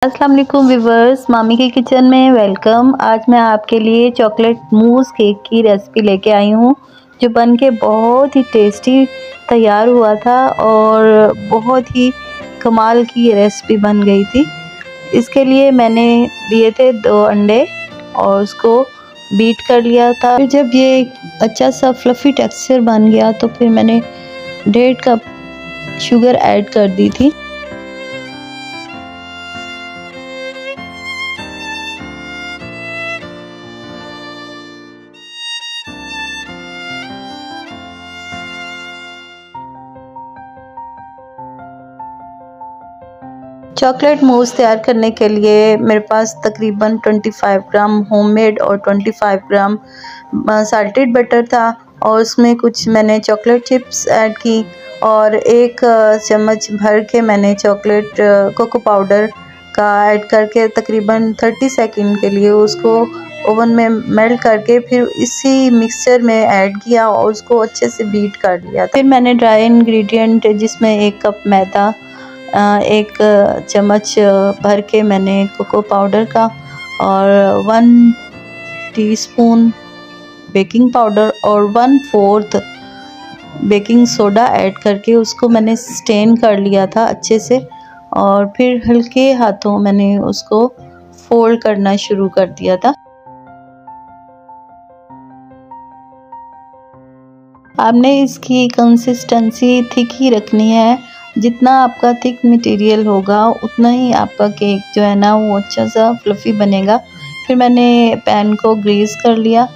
अस्सलाम वालेकुम व्यूवर्स, मामी के किचन में वेलकम। आज मैं आपके लिए चॉकलेट मूस केक की रेसिपी लेके आई हूँ जो बन के बहुत ही टेस्टी तैयार हुआ था और बहुत ही कमाल की ये रेसिपी बन गई थी। इसके लिए मैंने लिए थे 2 अंडे और उसको बीट कर लिया था। फिर जब ये अच्छा सा फ्लफ़ी टेक्सचर बन गया तो फिर मैंने 1.5 कप शुगर ऐड कर दी थी। चॉकलेट मूस तैयार करने के लिए मेरे पास तकरीबन 25 ग्राम होममेड और 25 ग्राम साल्टेड बटर था और उसमें कुछ मैंने चॉकलेट चिप्स ऐड की और 1 चम्मच भर के मैंने चॉकलेट कोको पाउडर का ऐड करके तकरीबन 30 सेकंड के लिए उसको ओवन में मेल्ट करके फिर इसी मिक्सचर में ऐड किया और उसको अच्छे से बीट कर लिया। फिर मैंने ड्राई इंग्रेडिएंट जिसमें 1 कप मैदा, 1 चम्मच भर के मैंने कोको पाउडर का और 1 टीस्पून बेकिंग पाउडर और 1/4 बेकिंग सोडा ऐड करके उसको मैंने स्टेन कर लिया था अच्छे से और फिर हल्के हाथों मैंने उसको फोल्ड करना शुरू कर दिया था। आपने इसकी कंसिस्टेंसी थिक ही रखनी है। जितना आपका थिक मटेरियल होगा उतना ही आपका केक जो है ना वो अच्छा सा फ्लफ़ी बनेगा। फिर मैंने पैन को ग्रीस कर लिया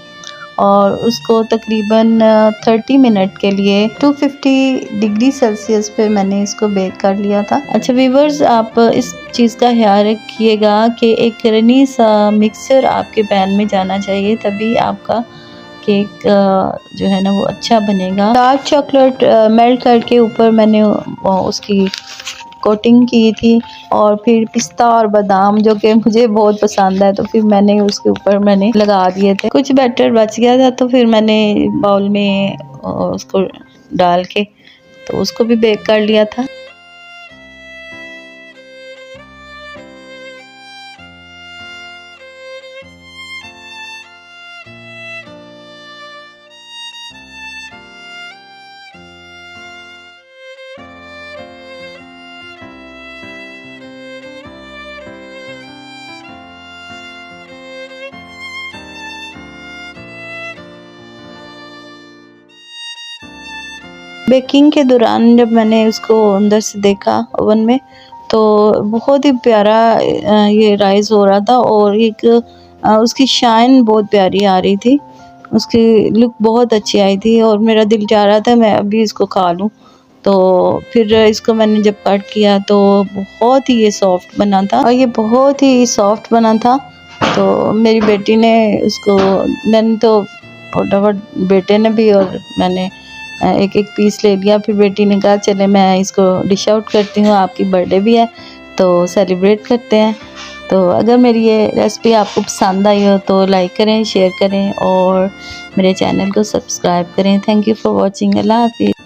और उसको तकरीबन 30 मिनट के लिए 250 डिग्री सेल्सियस पे मैंने इसको बेक कर लिया था। अच्छा व्यूवर्स, आप इस चीज़ का ख्याल रखिएगा कि एक रनी सा मिक्सचर आपके पैन में जाना चाहिए, तभी आपका केक जो है ना वो अच्छा बनेगा। डार्क चॉकलेट मेल्ट करके ऊपर मैंने उसकी कोटिंग की थी और फिर पिस्ता और बादाम जो कि मुझे बहुत पसंद है तो फिर मैंने उसके ऊपर मैंने लगा दिए थे। कुछ बैटर बच गया था तो फिर मैंने बाउल में उसको डाल के तो उसको भी बेक कर लिया था। बेकिंग के दौरान जब मैंने उसको अंदर से देखा ओवन में तो बहुत ही प्यारा ये राइस हो रहा था और एक उसकी शाइन बहुत प्यारी आ रही थी, उसकी लुक बहुत अच्छी आई थी और मेरा दिल चाह रहा था मैं अभी इसको खा लूँ। तो फिर इसको मैंने जब कट किया तो बहुत ही ये सॉफ्ट बना था और ये बहुत ही सॉफ्ट बना था। तो मेरी बेटी ने उसको, मैंने तो फटाफट बेटे ने भी और मैंने एक एक पीस ले लिया। फिर बेटी ने कहा चले मैं इसको डिश आउट करती हूँ, आपकी बर्थडे भी है तो सेलिब्रेट करते हैं। तो अगर मेरी ये रेसिपी आपको पसंद आई हो तो लाइक करें, शेयर करें और मेरे चैनल को सब्सक्राइब करें। Thank you for watching. Allah हाफिज़।